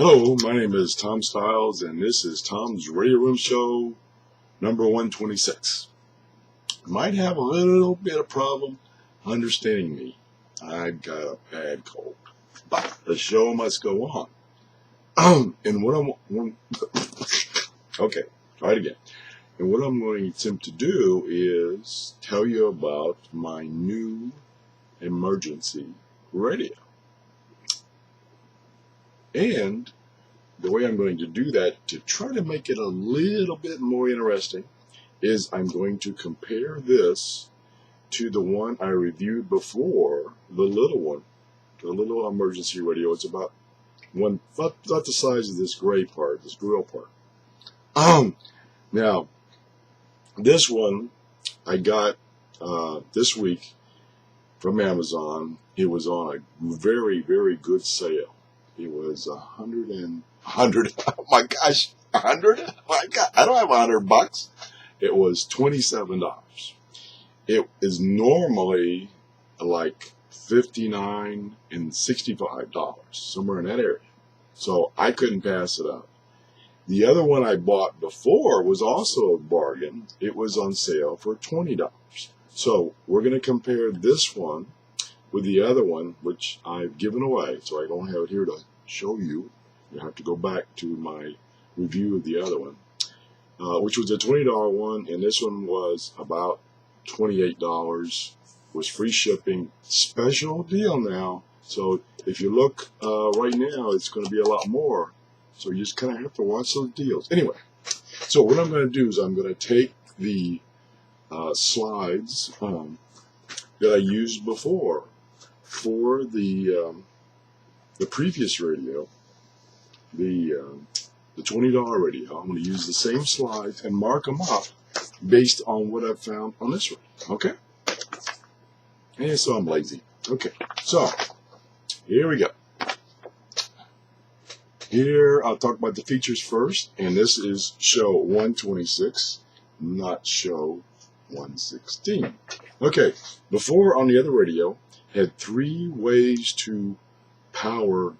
Hello, my name is Tom Stiles, and this is Tom's Radio Room Show number 126. Might have a little bit of problem understanding me. I got a bad cold, but the show must go on. And what okay, try it again. And what I'm going to attempt to do is tell you about my new emergency radio. And the way I'm going to do that, to try to make it a little bit more interesting, is I'm going to compare this to the one I reviewed before, the little one, the little emergency radio. It's about about the size of this gray part, this grill part. Now, this one I got this week from Amazon. It was on a very, very good sale. It was $100. Oh my gosh, $100? Oh my God, I don't have $100. It was $27. It is normally like $59 and $65, somewhere in that area. So I couldn't pass it up. The other one I bought before was also a bargain. It was on sale for $20. So we're going to compare this one with the other one, which I've given away, so I don't have it here to show you. You have to go back to my review of the other one, which was a $20 one, and this one was about $28, was free shipping. Special deal now, so if you look right now, it's going to be a lot more, so you just kind of have to watch those deals. Anyway, so what I'm going to do is I'm going to take the slides that I used before for the previous radio, the $20 radio. I'm going to use the same slides and mark them up based on what I've found on this one. Okay? And so I'm lazy. Okay, so here we go. Here I'll talk about the features first, and this is show 126, not show 116. Okay, before on the other radio, had 3 ways to power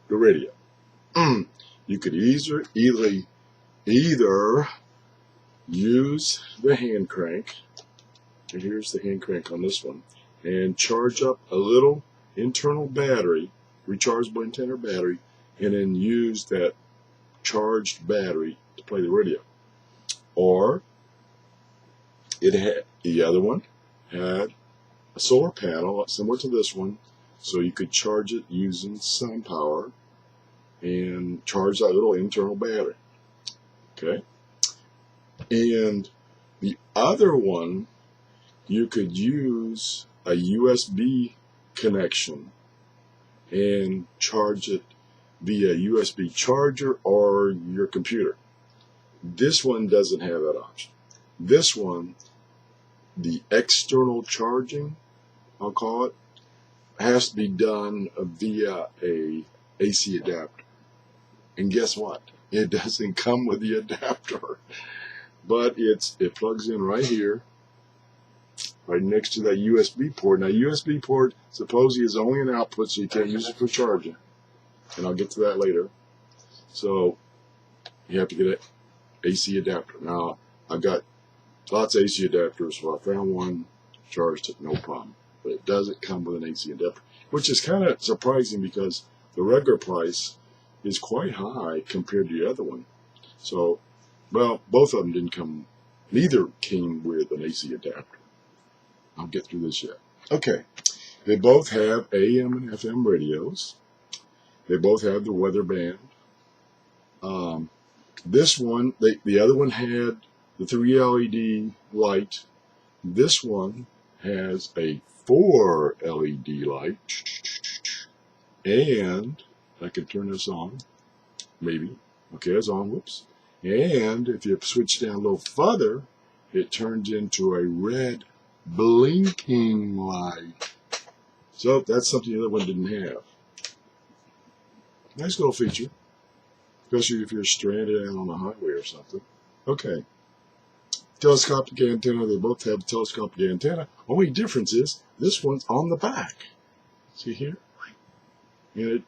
the radio. You could either use the hand crank, and here's the hand crank on this one, and charge up a little internal battery, rechargeable internal battery, and then use that charged battery to play the radio. Or the other one had a solar panel similar to this one, so you could charge it using sun power and charge that little internal battery. Okay? And the other one, you could use a USB connection and charge it via USB charger or your computer. This one doesn't have that option. This one, the external charging, I'll call it, has to be done via a AC adapter. And guess what? It doesn't come with the adapter, but it plugs in right here, right next to that USB port. Now, USB port supposedly is only an output, so you can't use it for charging, and I'll get to that later. So you have to get an AC adapter. Now, I've got lots of AC adapters, so I found one, charged it, no problem. But it doesn't come with an AC adapter, which is kind of surprising because the regular price is quite high compared to the other one. So, well, both of them didn't come, neither came with an AC adapter. I'll get through this yet. Okay, they both have AM and FM radios. They both have the weather band. This one, the other one had the 3 LED light. This one has a 4 LED light, and I can turn this on, maybe. Okay, it's on, whoops. And if you switch down a little further, it turns into a red blinking light. So that's something the other one didn't have. Nice little feature, especially if you're stranded out on the highway or something. Okay. Telescopic antenna, they both have a telescopic antenna. Only difference is this one's on the back. See here? And it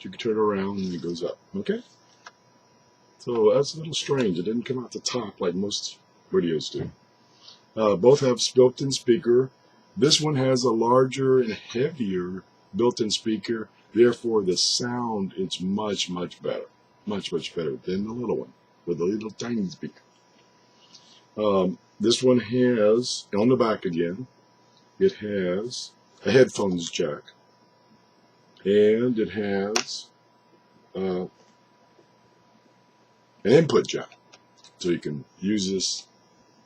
You can turn it around and it goes up. Okay? So that's a little strange. It didn't come out the top like most radios do. Both have built-in speaker. This one has a larger and heavier built-in speaker. Therefore, the sound is much, much better. Much, much better than the little one with the little tiny speaker. This one has, on the back again, it has a headphones jack. And it has an input jack. So you can use this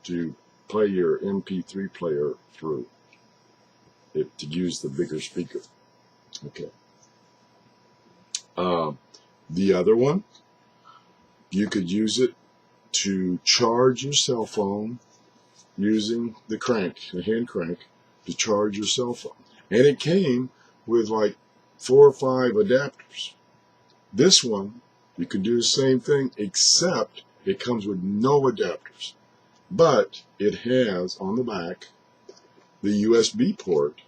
to play your MP3 player through it, to use the bigger speaker. Okay. The other one, you could use it to charge your cell phone using the crank, the hand crank, to charge your cell phone. And it came with like 4 or 5 adapters. This one, you can do the same thing, except it comes with no adapters. But it has on the back the USB port,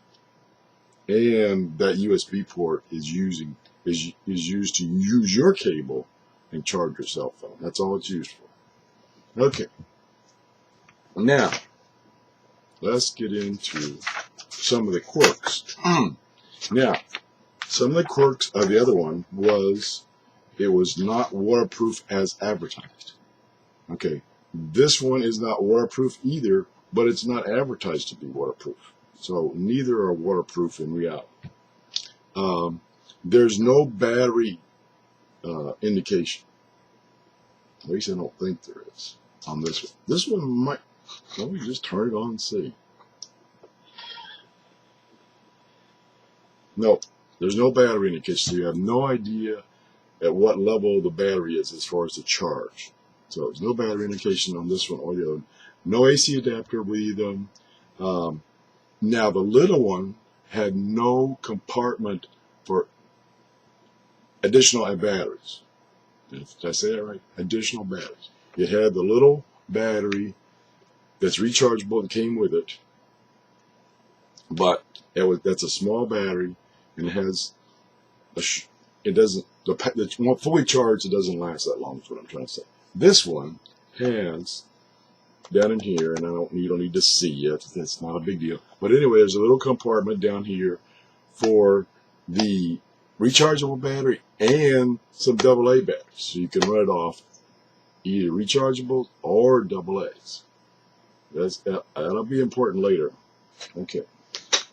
and that USB port is used to use your cable and charge your cell phone. That's all it's used for. Okay. Now, let's get into some of the quirks. Now, some of the quirks of the other one was it was not waterproof as advertised. Okay. This one is not waterproof either, but it's not advertised to be waterproof. So neither are waterproof in reality. There's no battery indication. At least I don't think there is on this one. This one might. Let me just turn it on and see. No, there's no battery indication, so you have no idea at what level the battery is as far as the charge. So there's no battery indication on this one or the other. No AC adapter with either. Now the little one had no compartment for additional batteries. Did I say that right? Additional batteries. It had the little battery that's rechargeable that came with it, but that's a small battery, and it has it doesn't, it's fully charged, it doesn't last that long, is what I'm trying to say. This one has down in here, and you don't need to see it, that's not a big deal, but anyway, there's a little compartment down here for the rechargeable battery and some AA batteries, so you can run it off either rechargeable or AA's. That'll be important later. Okay,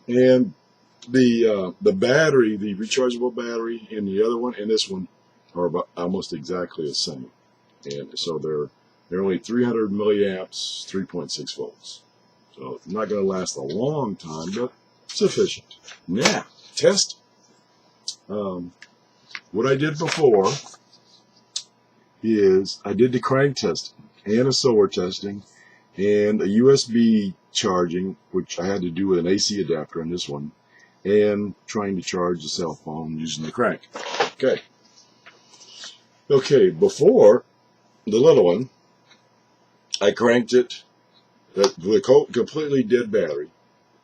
and the battery, the rechargeable battery, and the other one and this one are about almost exactly the same, and so they're only 300 milliamps, 3.6 volts. So it's not going to last a long time, but sufficient. Now, test. What I did before is I did the crank testing and a solar testing and a USB charging, which I had to do with an AC adapter on this one, and trying to charge the cell phone using the crank. Okay. Okay, before the little one, I cranked it with a completely dead battery,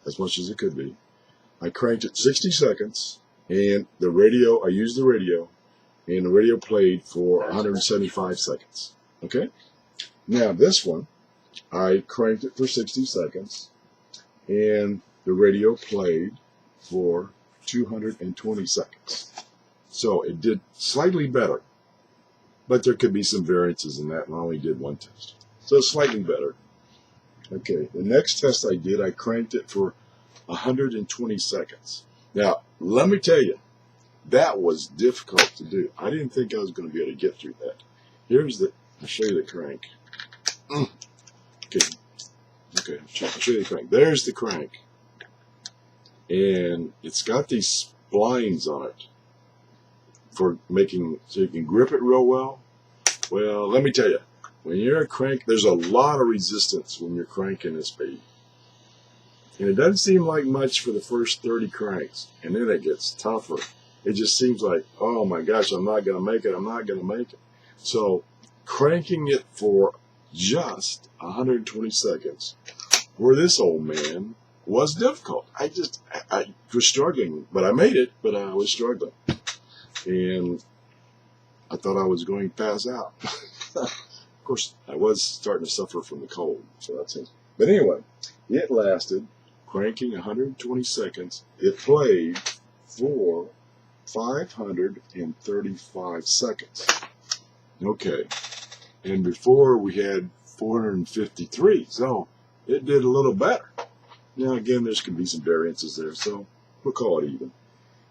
as much as it could be. I cranked it 60 seconds, and the radio, I used the radio, and the radio played for 175 seconds. Okay? Now this one, I cranked it for 60 seconds, and the radio played for 220 seconds. So it did slightly better, but there could be some variances in that, and I only did one test. So slightly better. Okay, the next test I did, I cranked it for 120 seconds. Now, let me tell you, that was difficult to do. I didn't think I was going to be able to get through that. I'll show you the crank. Okay, I'll show you the crank. There's the crank. And it's got these splines on it for making, so you can grip it real well. Well, let me tell you, when you're a crank, there's a lot of resistance when you're cranking this baby. And it doesn't seem like much for the first 30 cranks. And then it gets tougher. It just seems like, oh my gosh, I'm not going to make it. I'm not going to make it. So cranking it for just 120 seconds for this old man was difficult. I was struggling, but I made it, but I was struggling. and I thought I was going to pass out. Of course, I was starting to suffer from the cold, so that's it. But anyway, it lasted, cranking 120 seconds. It played for 535 seconds. Okay, and before we had 453, so it did a little better. Now again, there's going to be some variances there, so we'll call it even.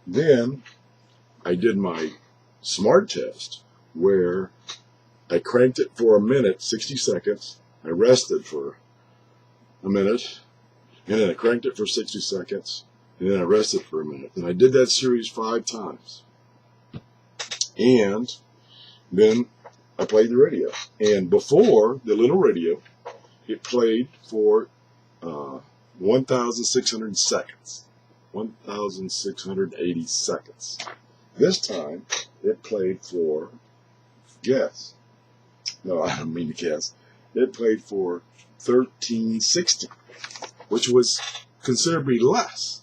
Then I did my smart test where I cranked it for a minute, 60 seconds. I rested for a minute, and then I cranked it for 60 seconds, and then I rested for a minute. And I did that series 5 times. And then I played the radio. And before the little radio, it played for 1,600 seconds, 1,680 seconds. This time, it played for, guess, no, I don't mean to guess, it played for 1,360, which was considerably less.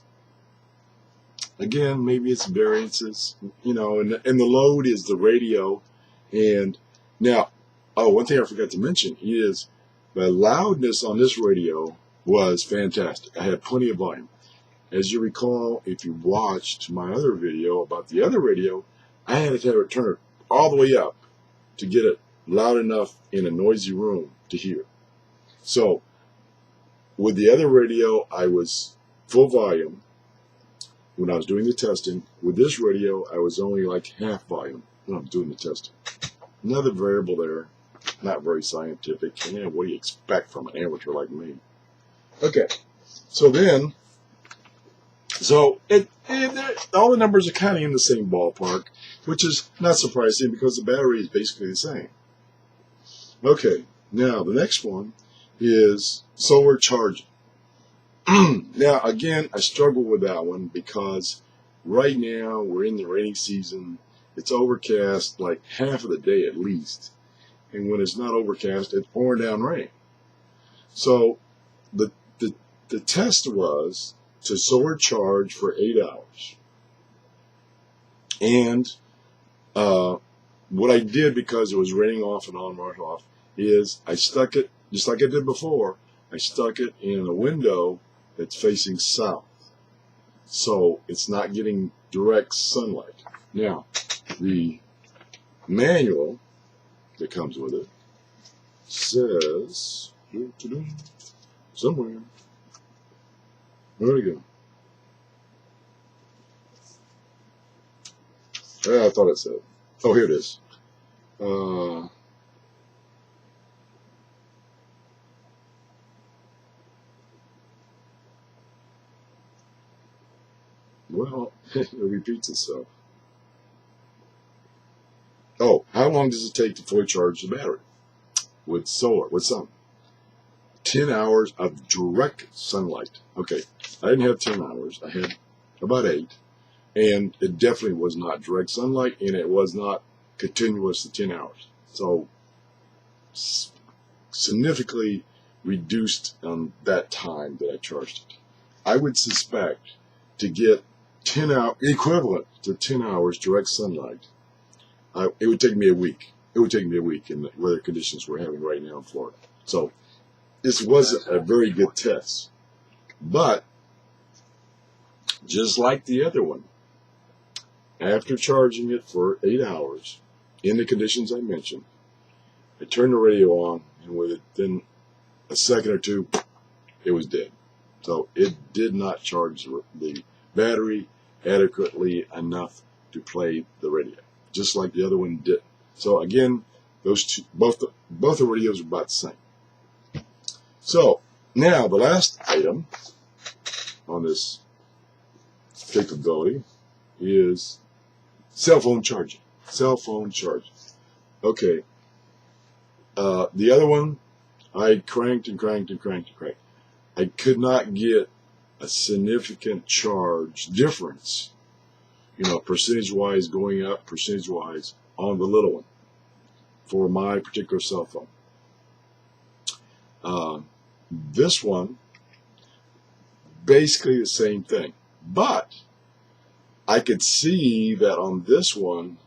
Again, maybe it's variances, you know, and the load is the radio. And now, oh, one thing I forgot to mention is the loudness on this radio was fantastic. I had plenty of volume. As you recall, if you watched my other video about the other radio, I had to turn it all the way up to get it loud enough in a noisy room to hear. So, with the other radio, I was full volume when I was doing the testing. With this radio, I was only like half volume when I was doing the testing. Another variable there, not very scientific. And, you know, what do you expect from an amateur like me? Okay, so then, all the numbers are kind of in the same ballpark, which is not surprising because the battery is basically the same. Okay, now the next one is solar charging. Now, again, I struggle with that one because right now we're in the rainy season. It's overcast like half of the day at least. And when it's not overcast, it's pouring down rain. So the test was to solar charge for 8 hours. And what I did, because it was raining off and on, right off, is I stuck it, just like I did before, I stuck it in a window that's facing south. So it's not getting direct sunlight. Now, the manual that comes with it says, somewhere, where we go? I thought it said. Oh, here it is. Well, it repeats itself. Oh, how long does it take to fully charge the battery with solar, with sun? 10 hours of direct sunlight. Okay, I didn't have 10 hours. I had about 8. And it definitely was not direct sunlight, and it was not continuous to 10 hours. So, significantly reduced on that time that I charged it. I would suspect to get 10 hours, equivalent to 10 hours direct sunlight, it would take me a week. It would take me a week in the weather conditions we're having right now in Florida. So, this wasn't a very good test. But, just like the other one, after charging it for 8 hours, in the conditions I mentioned, I turned the radio on, and within a second or two, it was dead. So it did not charge the battery adequately enough to play the radio, just like the other one did. So again, those two, both the radios are about the same. So now the last item on this capability is cell phone charging. Cell phone charging. Okay. The other one, I cranked and cranked and cranked and cranked. I could not get a significant charge difference, you know, percentage-wise going up, percentage-wise on the little one for my particular cell phone. This one, basically the same thing, but I could see that on this one,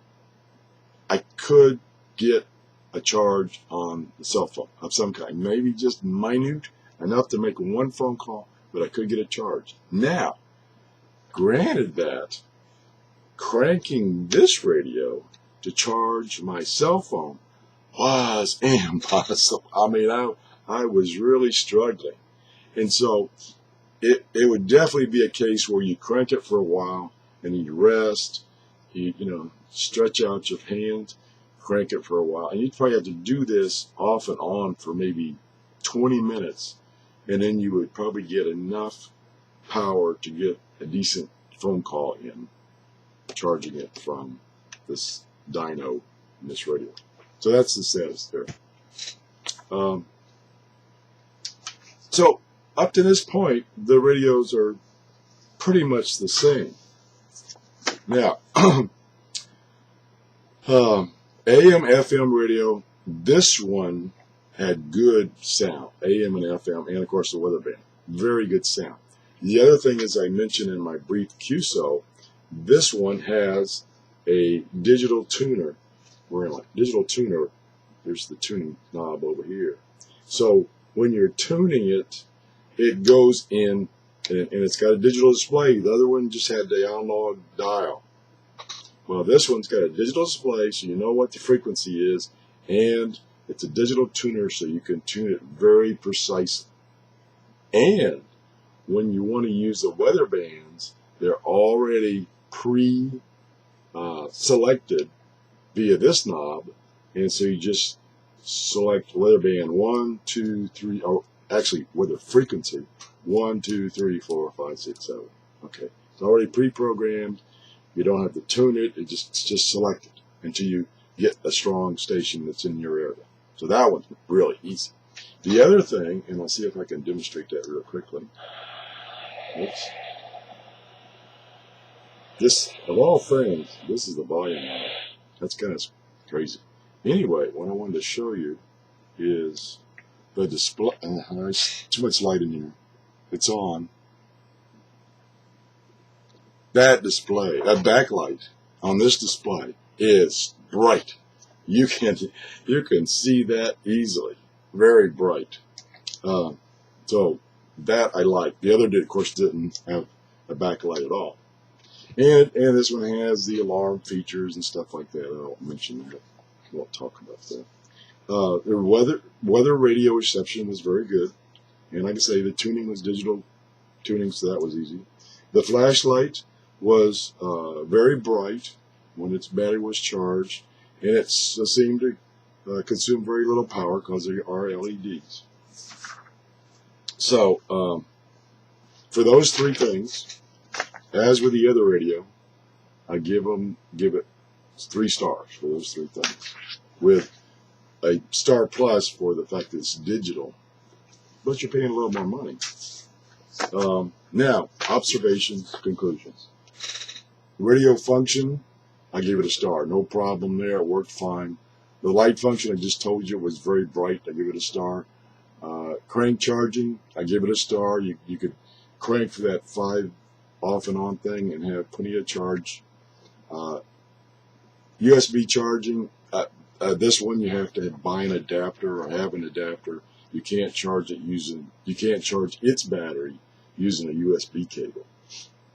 I could get a charge on the cell phone of some kind, maybe just minute, enough to make one phone call, but I could get a charge. Now, granted that, cranking this radio to charge my cell phone was impossible. I mean, I was really struggling. And so it would definitely be a case where you crank it for a while and you rest, you stretch out your hands, crank it for a while. And you'd probably have to do this off and on for maybe 20 minutes. And then you would probably get enough power to get a decent phone call in, charging it from this dyno in this radio. So that's the status there. So up to this point, the radios are pretty much the same. Now, AM, FM radio, this one had good sound, AM and FM, and of course the weather band. Very good sound. The other thing, as I mentioned in my brief QSO, this one has a digital tuner. Where am I? Digital tuner. There's the tuning knob over here. So when you're tuning it, it goes in, and it's got a digital display. The other one just had the analog dial. Well, this one's got a digital display, so you know what the frequency is, and it's a digital tuner, so you can tune it very precisely. And when you want to use the weather bands, they're already pre-selected via this knob, and so you just select weather band 1, 2, 3, or actually weather frequency 1, 2, 3, 4, 5, 6, 7. Okay, it's already pre-programmed. You don't have to tune it. It's just selected until you get a strong station that's in your area. So that one's really easy. The other thing, and I'll see if I can demonstrate that real quickly. Oops. This, of all things, this is the volume knob. That's kind of crazy. Anyway, what I wanted to show you is the display. There's too much light in here. It's on. That display, that backlight on this display is bright. You can see that easily. Very bright. So that I like. The other, of course, didn't have a backlight at all. And this one has the alarm features and stuff like that. I won't mention that. I won't talk about that. The weather radio reception was very good. And like I say, the tuning was digital tuning, so that was easy. The flashlight was very bright when its battery was charged, and it seemed to consume very little power because they are LEDs. So for those three things, as with the other radio, I give it 3 stars for those 3 things, with a star plus for the fact that it's digital, but you're paying a little more money. Now, observations, conclusions. Radio function, I gave it a star. No problem there. It worked fine. The light function, I just told you, was very bright. I give it a star. Crank charging, I give it a star. You could crank for that 5 off and on thing and have plenty of charge. USB charging, this one you have to buy an adapter or have an adapter. You can't charge its battery using a USB cable.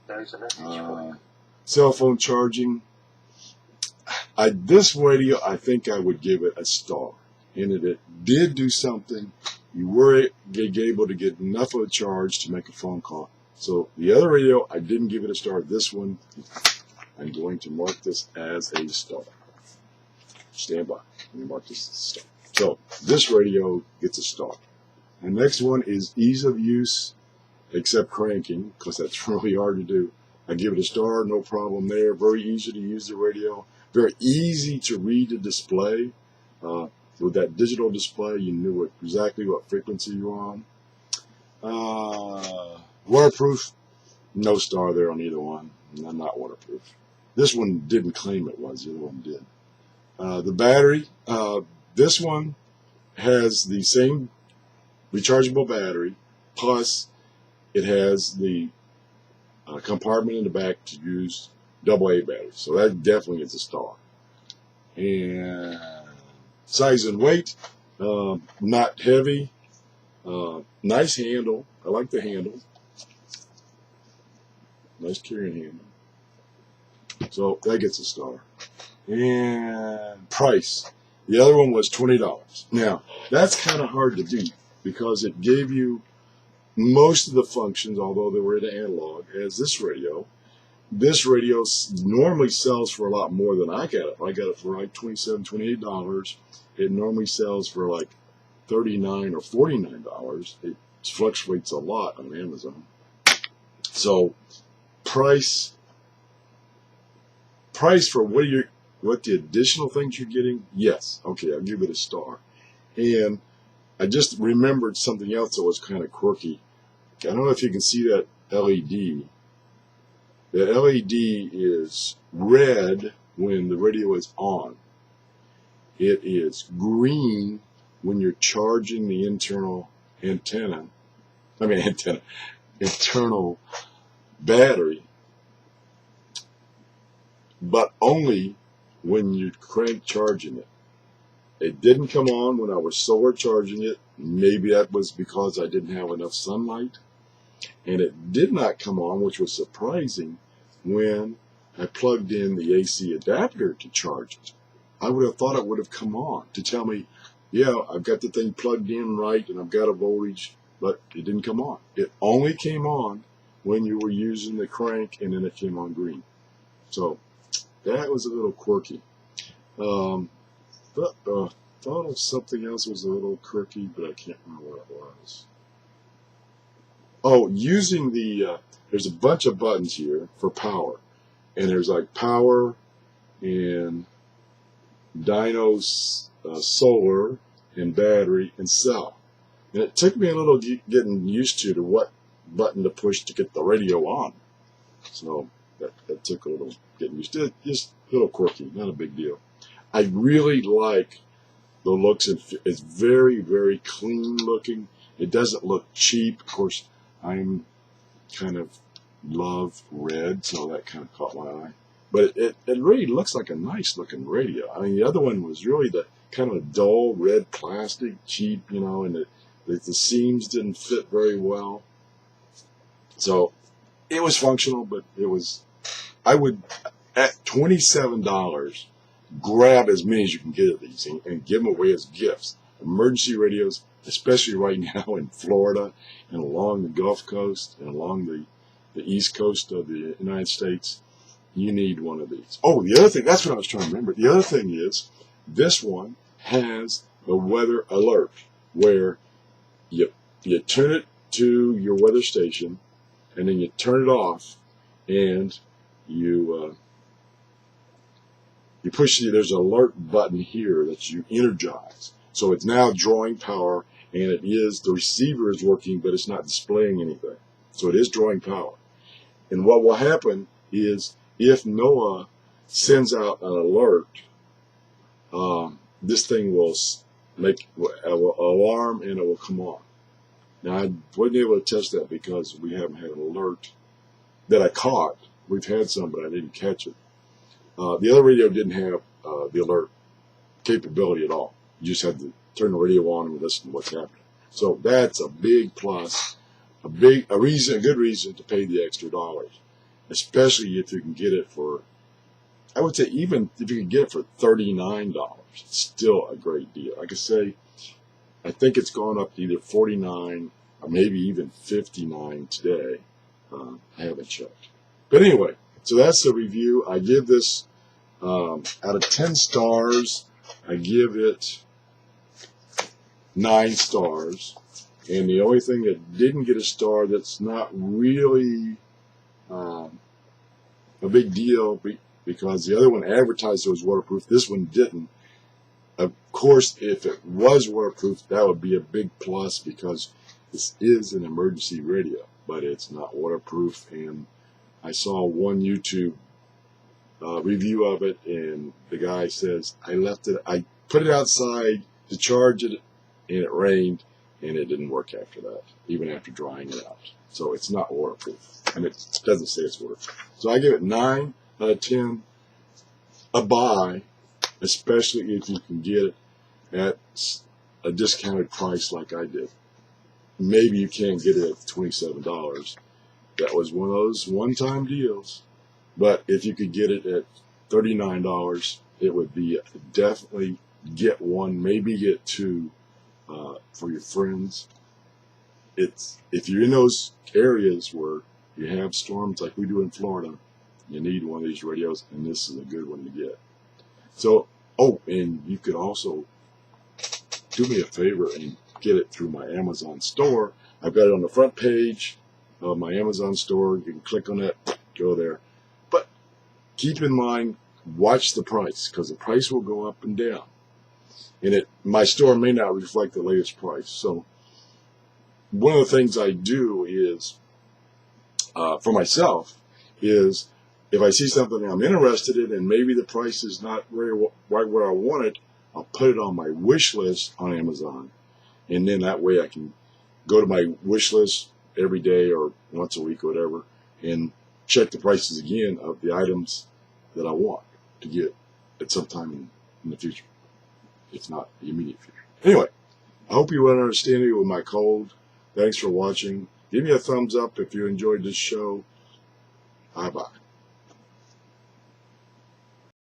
There's a message for you. Cell phone charging, this radio, I think I would give it a star. In it did do something. You were able to get enough of a charge to make a phone call. So the other radio, I didn't give it a star. This one, I'm going to mark this as a star. Stand by. Let me mark this as a star. So this radio gets a star. The next one is ease of use, except cranking, because that's really hard to do. I give it a star, no problem there. Very easy to use the radio. Very easy to read the display. With that digital display, you knew exactly what frequency you were on. Waterproof, no star there on either one. Not waterproof. This one didn't claim it was, the other one did. The battery, this one has the same rechargeable battery, plus it has the compartment in the back to use AA battery. So that definitely is a star. And size and weight, not heavy, nice handle. I like the handle. Nice carrying handle. So that gets a star. And price. The other one was $20. Now, that's kind of hard to beat because it gave you most of the functions, although they were in analog, as this radio. This radio normally sells for a lot more than I got it. I got it for like $27, $28. It normally sells for like $39 or $49. It fluctuates a lot on Amazon. So price for what the additional things you're getting, yes, okay, I'll give it a star. And I just remembered something else that was kind of quirky. I don't know if you can see that LED. The LED is red when the radio is on. It is green when you're charging the internal battery, but only when you crank charging it. It didn't come on when I was solar charging it. Maybe that was because I didn't have enough sunlight. And it did not come on, which was surprising, when I plugged in the AC adapter to charge it. I would have thought it would have come on to tell me, yeah, I've got the thing plugged in right and I've got a voltage, but it didn't come on. It only came on when you were using the crank, and then it came on green. So that was a little quirky. Thought of something else was a little quirky, but I can't remember what it was. Oh, using there's a bunch of buttons here for power. And there's like power and dynos, solar and battery and cell. And it took me a little getting used to what button to push to get the radio on. So that took a little getting used to it. Just a little quirky, not a big deal. I really like the looks. It's very, very clean looking. It doesn't look cheap. Of course, I'm kind of love red, so that kind of caught my eye. But it really looks like a nice looking radio. I mean, the other one was really the kind of a dull red plastic, cheap, and the seams didn't fit very well. So it was functional, but I would, at $27, grab as many as you can get of these and give them away as gifts. Emergency radios, especially right now in Florida and along the Gulf Coast and along the East Coast of the United States, you need one of these. Oh, the other thing, that's what I was trying to remember. The other thing is, this one has a weather alert where you turn it to your weather station and then you turn it off and you push there's an alert button here that you energize. So it's now drawing power, and the receiver is working, but it's not displaying anything. So it is drawing power. And what will happen is, if NOAA sends out an alert, this thing will alarm and it will come on. Now, I wasn't able to test that because we haven't had an alert that I caught. We've had some, but I didn't catch it. The other radio didn't have the alert capability at all. You just had to turn the radio on and listen to what's happening. So that's a big plus, a good reason to pay the extra dollars, especially if you can get it for, I would say even if you can get it for $39, it's still a great deal. Like I say, I think it's gone up to either $49 or maybe even $59 today. I haven't checked. But anyway, so that's the review. I give this, out of 10 stars, I give it 9 stars. And the only thing that didn't get a star that's not really a big deal, because the other one advertised it was waterproof, this one didn't. Of course, if it was waterproof, that would be a big plus because this is an emergency radio, but it's not waterproof. And I saw one YouTube review of it, and the guy says, I put it outside to charge it, and it rained, and it didn't work after that, even after drying it out. So it's not waterproof, and it doesn't say it's waterproof. So I give it 9 out of 10 a buy, especially if you can get it at a discounted price like I did. Maybe you can't get it at $27. That was one of those one-time deals. But if you could get it at $39, it would be definitely get one, maybe get two for your friends. If you're in those areas where you have storms like we do in Florida, you need one of these radios, and this is a good one to get. So, oh, and you could also do me a favor and get it through my Amazon store. I've got it on the front page of my Amazon store. You can click on it, go there. But keep in mind, watch the price, because the price will go up and down. And my store may not reflect the latest price. So one of the things I do is, for myself, is if I see something I'm interested in and maybe the price is not right where I want it, I'll put it on my wish list on Amazon. And then that way I can go to my wish list every day or once a week or whatever and check the prices again of the items that I want to get at some time in the future, if not the immediate future. Anyway, I hope you understand me with my cold. Thanks for watching. Give me a thumbs up if you enjoyed this show. Bye-bye.